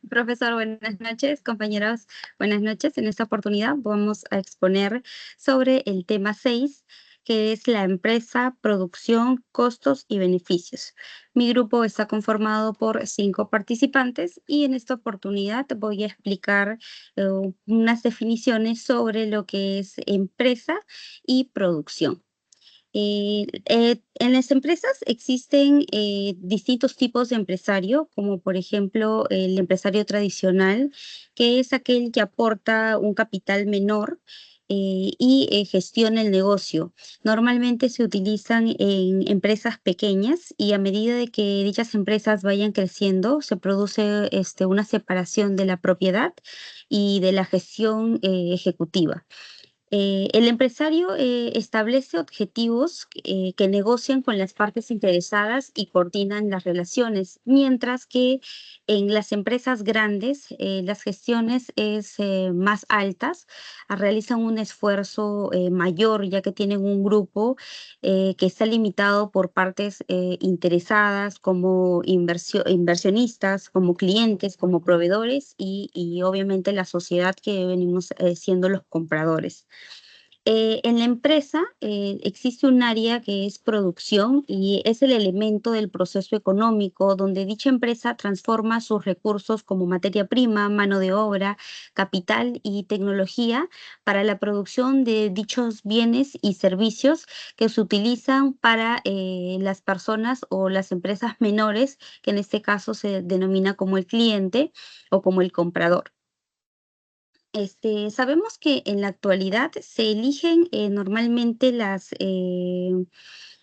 Profesor, buenas noches. Compañeros, buenas noches. En esta oportunidad vamos a exponer sobre el tema 6, que es la empresa, producción, costos y beneficios. Mi grupo está conformado por 5 participantes y en esta oportunidad voy a explicar unas definiciones sobre lo que es empresa y producción. En las empresas existen distintos tipos de empresario, como por ejemplo el empresario tradicional, que es aquel que aporta un capital menor y gestiona el negocio. Normalmente se utilizan en empresas pequeñas y a medida de que dichas empresas vayan creciendo, se produce una separación de la propiedad y de la gestión ejecutiva. El empresario establece objetivos que negocian con las partes interesadas y coordinan las relaciones, mientras que en las empresas grandes las gestiones es más altas, realizan un esfuerzo mayor ya que tienen un grupo que está limitado por partes interesadas como inversionistas, como clientes, como proveedores y obviamente la sociedad que venimos siendo los compradores. En la empresa existe un área que es producción y es el elemento del proceso económico donde dicha empresa transforma sus recursos como materia prima, mano de obra, capital y tecnología para la producción de dichos bienes y servicios que se utilizan para las personas o las empresas menores, que en este caso se denomina como el cliente o como el comprador. Sabemos que en la actualidad se eligen normalmente las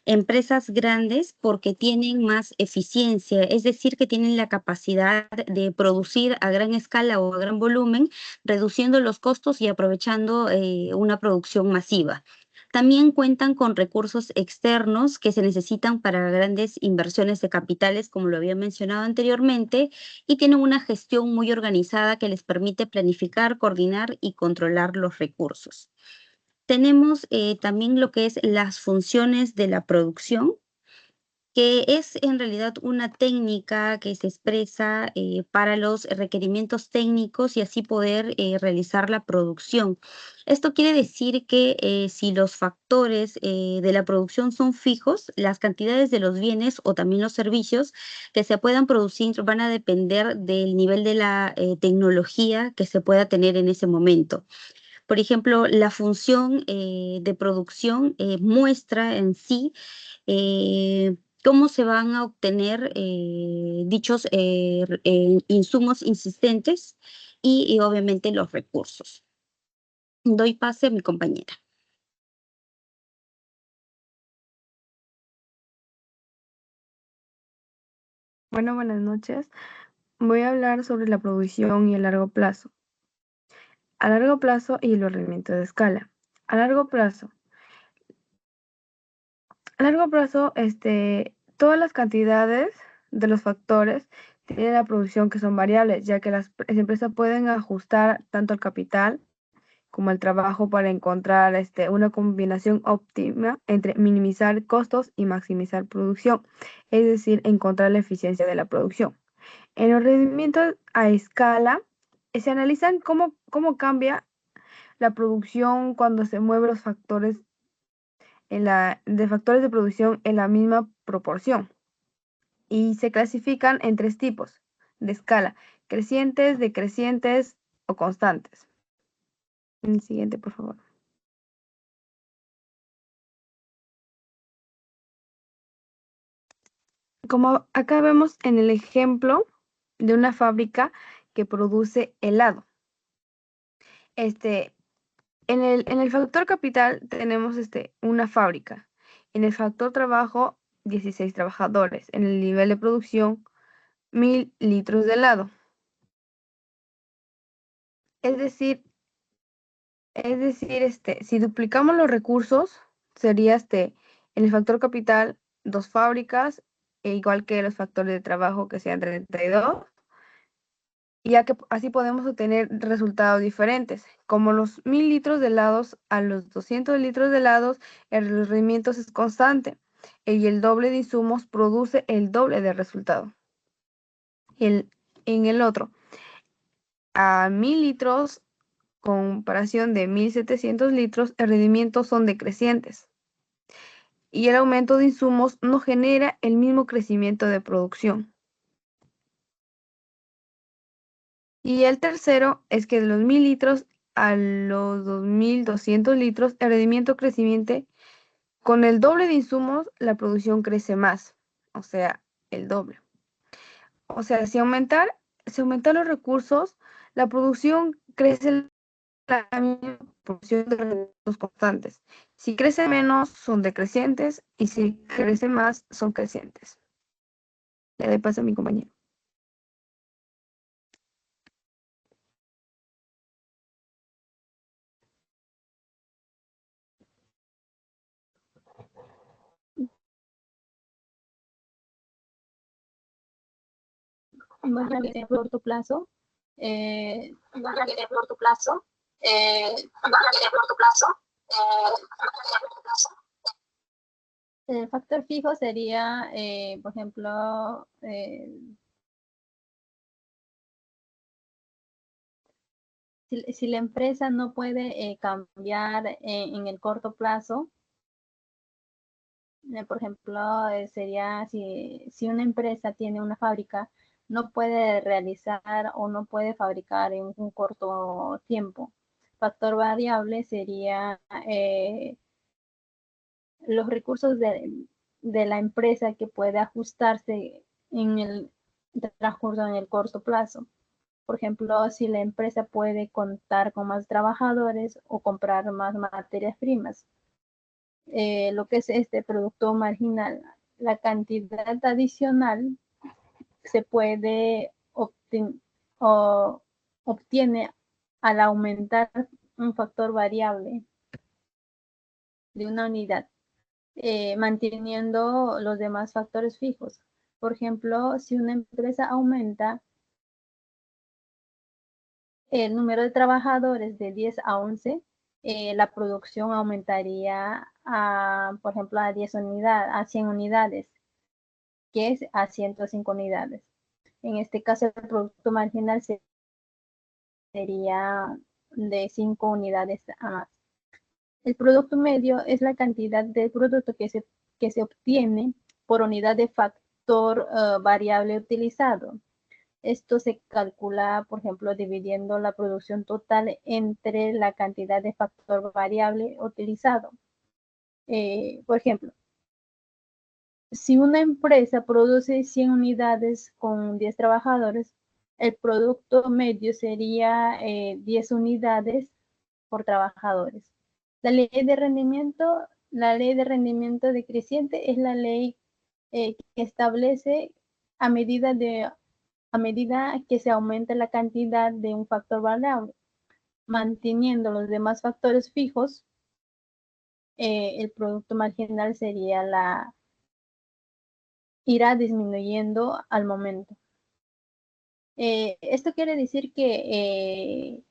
empresas grandes porque tienen más eficiencia, es decir, que tienen la capacidad de producir a gran escala o a gran volumen, reduciendo los costos y aprovechando una producción masiva. También cuentan con recursos externos que se necesitan para grandes inversiones de capitales, como lo había mencionado anteriormente, y tienen una gestión muy organizada que les permite planificar, coordinar y controlar los recursos. Tenemos también lo que es las funciones de la producción, que es en realidad una técnica que se expresa para los requerimientos técnicos y así poder realizar la producción. Esto quiere decir que si los factores de la producción son fijos, las cantidades de los bienes o también los servicios que se puedan producir van a depender del nivel de la tecnología que se pueda tener en ese momento. Por ejemplo, la función de producción muestra en sí cómo se van a obtener dichos insumos insistentes y obviamente los recursos. Doy pase a mi compañera. Bueno, buenas noches. Voy a hablar sobre la producción y el largo plazo. A largo plazo y los rendimientos de escala. A largo plazo. A largo plazo, todas las cantidades de los factores tienen la producción que son variables, ya que las empresas pueden ajustar tanto el capital como el trabajo para encontrar una combinación óptima entre minimizar costos y maximizar producción, es decir, encontrar la eficiencia de la producción. En los rendimientos a escala, se analizan cómo cambia la producción cuando se mueven los factores de factores de producción en la misma proporción y se clasifican en 3 tipos de escala: crecientes, decrecientes o constantes. El siguiente, por favor. Como acá vemos en el ejemplo de una fábrica que produce helado. Este, en el factor capital tenemos una fábrica. En el factor trabajo, 16 trabajadores. En el nivel de producción, 1000 litros de helado. Es decir, si duplicamos los recursos, sería en el factor capital, 2 fábricas, igual que los factores de trabajo que sean 32, ya que así podemos obtener resultados diferentes. Como los 1000 litros de helados a los 200 litros de helados, el rendimiento es constante y el doble de insumos produce el doble de resultado. En el otro, a 1000 litros, comparación de 1700 litros, el rendimiento son decrecientes. Y el aumento de insumos no genera el mismo crecimiento de producción. Y el tercero es que de los 1000 litros a los 2200 litros, el rendimiento creciente, con el doble de insumos, la producción crece más, o sea, el doble. O sea, si aumentan los recursos, la producción crece la misma proporción de rendimientos constantes. Si crece menos, son decrecientes, y si crece más, son crecientes. Le doy paso a mi compañero. Bueno, a corto plazo, corto plazo, corto plazo, el factor fijo sería, por ejemplo, si la empresa no puede cambiar en el corto plazo, por ejemplo, sería si una empresa tiene una fábrica, no puede realizar o no puede fabricar en un corto tiempo. Factor variable sería los recursos de la empresa que puede ajustarse en el transcurso en el corto plazo. Por ejemplo, si la empresa puede contar con más trabajadores o comprar más materias primas. Lo que es este producto marginal, la cantidad adicional se puede obtiene al aumentar un factor variable de una unidad, manteniendo los demás factores fijos. Por ejemplo, si una empresa aumenta el número de trabajadores de 10 a 11, la producción aumentaría por ejemplo, a 10 unidades, a 100 unidades, que es a 105 unidades. En este caso, el producto marginal sería de 5 unidades a más. El producto medio es la cantidad de producto que se obtiene por unidad de factor variable utilizado. Esto se calcula, por ejemplo, dividiendo la producción total entre la cantidad de factor variable utilizado. Por ejemplo, si una empresa produce 100 unidades con 10 trabajadores, el producto medio sería 10 unidades por trabajadores. La ley de rendimiento decreciente es la ley que establece a medida que se aumenta la cantidad de un factor variable, manteniendo los demás factores fijos, el producto marginal irá disminuyendo al momento. Esto quiere decir que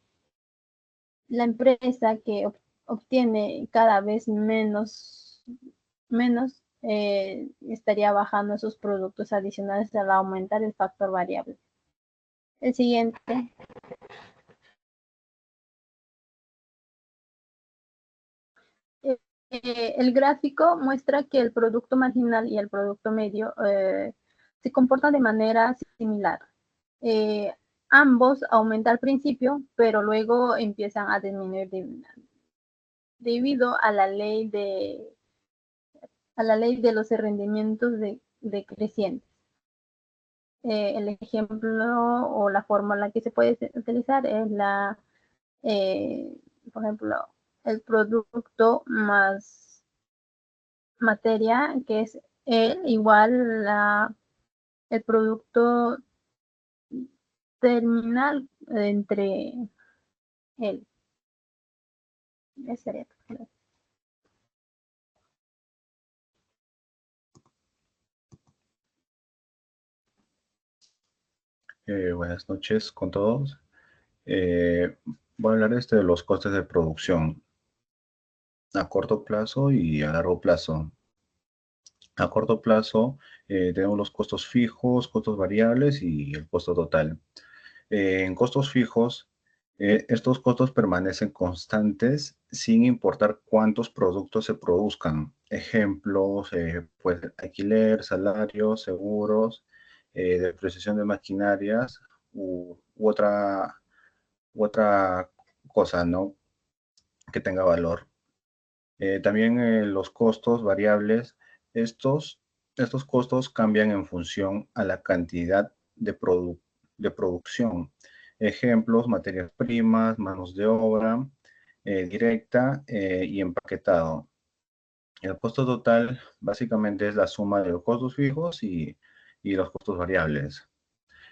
la empresa que obtiene cada vez menos, estaría bajando sus productos adicionales al aumentar el factor variable. El siguiente. El gráfico muestra que el producto marginal y el producto medio se comportan de manera similar. Ambos aumentan al principio, pero luego empiezan a disminuir debido a la ley de los rendimientos decrecientes. El ejemplo o la fórmula que se puede utilizar es por ejemplo, el producto más materia, que es igual el producto terminal entre él. Ese sería todo. Buenas noches con todos. Voy a hablar de los costes de producción a corto plazo y a largo plazo. A corto plazo tenemos los costos fijos, costos variables y el costo total. En costos fijos, estos costos permanecen constantes sin importar cuántos productos se produzcan. Ejemplos, pues alquiler, salarios, seguros, depreciación de maquinarias u otra cosa, ¿no? Que tenga valor. También los costos variables, estos costos cambian en función a la cantidad de producción. Ejemplos, materias primas, manos de obra directa y empaquetado. El costo total básicamente es la suma de los costos fijos y los costos variables.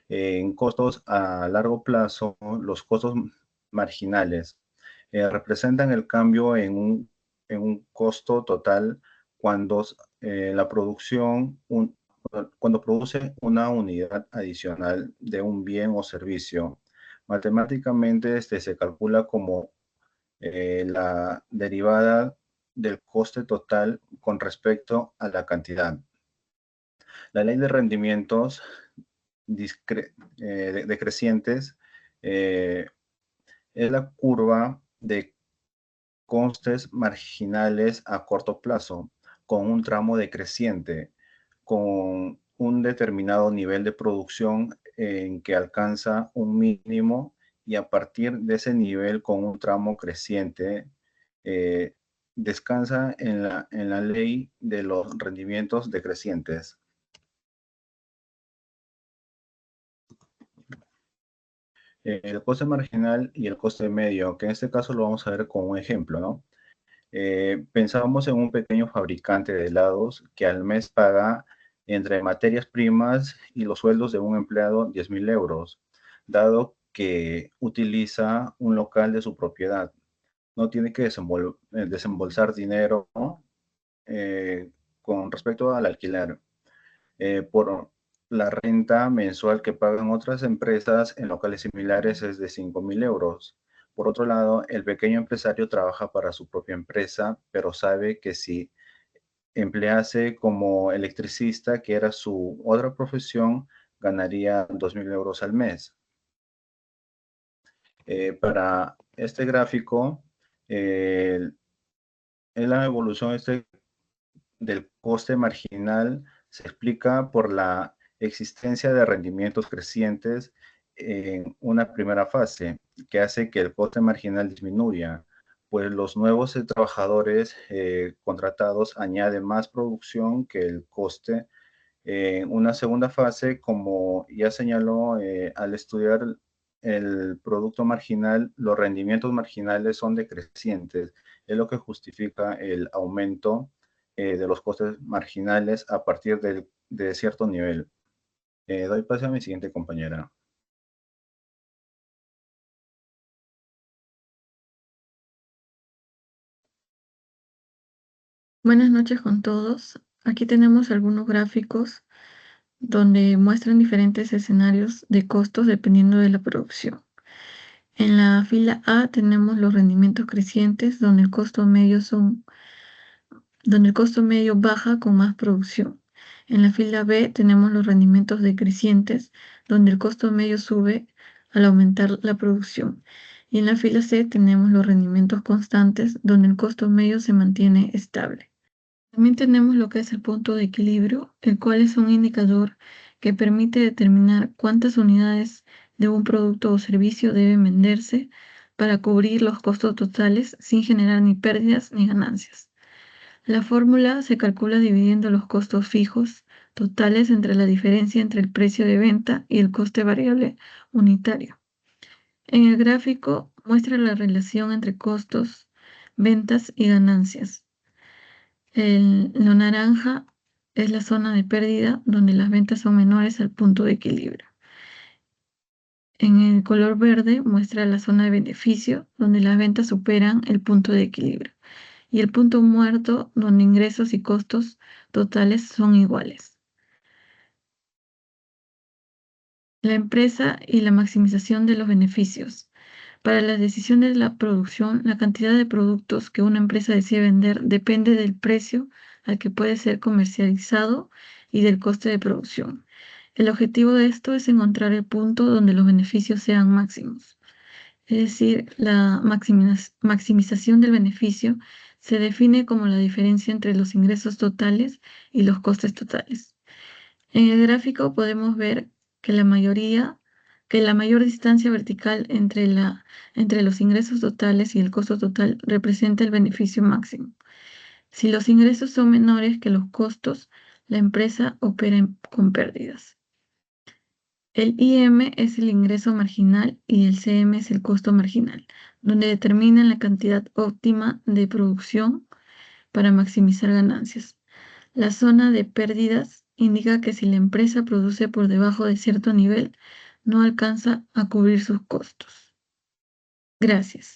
En costos a largo plazo, los costos marginales representan el cambio en un costo total cuando la producción, cuando produce una unidad adicional de un bien o servicio. Matemáticamente, este se calcula como la derivada del coste total con respecto a la cantidad. La ley de rendimientos decrecientes es la curva de costes marginales a corto plazo, con un tramo decreciente, con un determinado nivel de producción en que alcanza un mínimo y a partir de ese nivel con un tramo creciente, eh, descansa en la ley de los rendimientos decrecientes. El coste marginal y el coste medio, que en este caso lo vamos a ver con un ejemplo, ¿no? Pensábamos en un pequeño fabricante de helados que al mes paga entre materias primas y los sueldos de un empleado 10.000 euros, dado que utiliza un local de su propiedad. No tiene que desembolsar dinero, ¿no? Con respecto al alquiler. Por la renta mensual que pagan otras empresas en locales similares es de 5.000 euros. Por otro lado, el pequeño empresario trabaja para su propia empresa, pero sabe que si emplease como electricista, que era su otra profesión, ganaría 2.000 euros al mes. Para este gráfico, eh, es la evolución del coste marginal se explica por la existencia de rendimientos crecientes en una primera fase, que hace que el coste marginal disminuya, pues los nuevos trabajadores contratados añaden más producción que el coste. En una segunda fase, como ya señaló, al estudiar el producto marginal, los rendimientos marginales son decrecientes, es lo que justifica el aumento de los costes marginales a partir de cierto nivel. Doy paso a mi siguiente compañera. Buenas noches con todos. Aquí tenemos algunos gráficos donde muestran diferentes escenarios de costos dependiendo de la producción. En la fila A tenemos los rendimientos crecientes donde el costo medio baja con más producción. En la fila B tenemos los rendimientos decrecientes donde el costo medio sube al aumentar la producción. Y en la fila C tenemos los rendimientos constantes donde el costo medio se mantiene estable. También tenemos lo que es el punto de equilibrio, el cual es un indicador que permite determinar cuántas unidades de un producto o servicio deben venderse para cubrir los costos totales sin generar ni pérdidas ni ganancias. La fórmula se calcula dividiendo los costos fijos totales entre la diferencia entre el precio de venta y el coste variable unitario. En el gráfico muestra la relación entre costos, ventas y ganancias. Lo naranja es la zona de pérdida donde las ventas son menores al punto de equilibrio. En el color verde muestra la zona de beneficio donde las ventas superan el punto de equilibrio. Y el punto muerto donde ingresos y costos totales son iguales. La empresa y la maximización de los beneficios. Para la decisión de la producción, la cantidad de productos que una empresa decide vender depende del precio al que puede ser comercializado y del coste de producción. El objetivo de esto es encontrar el punto donde los beneficios sean máximos. Es decir, la maximización del beneficio se define como la diferencia entre los ingresos totales y los costes totales. En el gráfico podemos ver que la mayor distancia vertical entre los ingresos totales y el costo total representa el beneficio máximo. Si los ingresos son menores que los costos, la empresa opera con pérdidas. El IM es el ingreso marginal y el CM es el costo marginal, donde determinan la cantidad óptima de producción para maximizar ganancias. La zona de pérdidas indica que si la empresa produce por debajo de cierto nivel, no alcanza a cubrir sus costos. Gracias.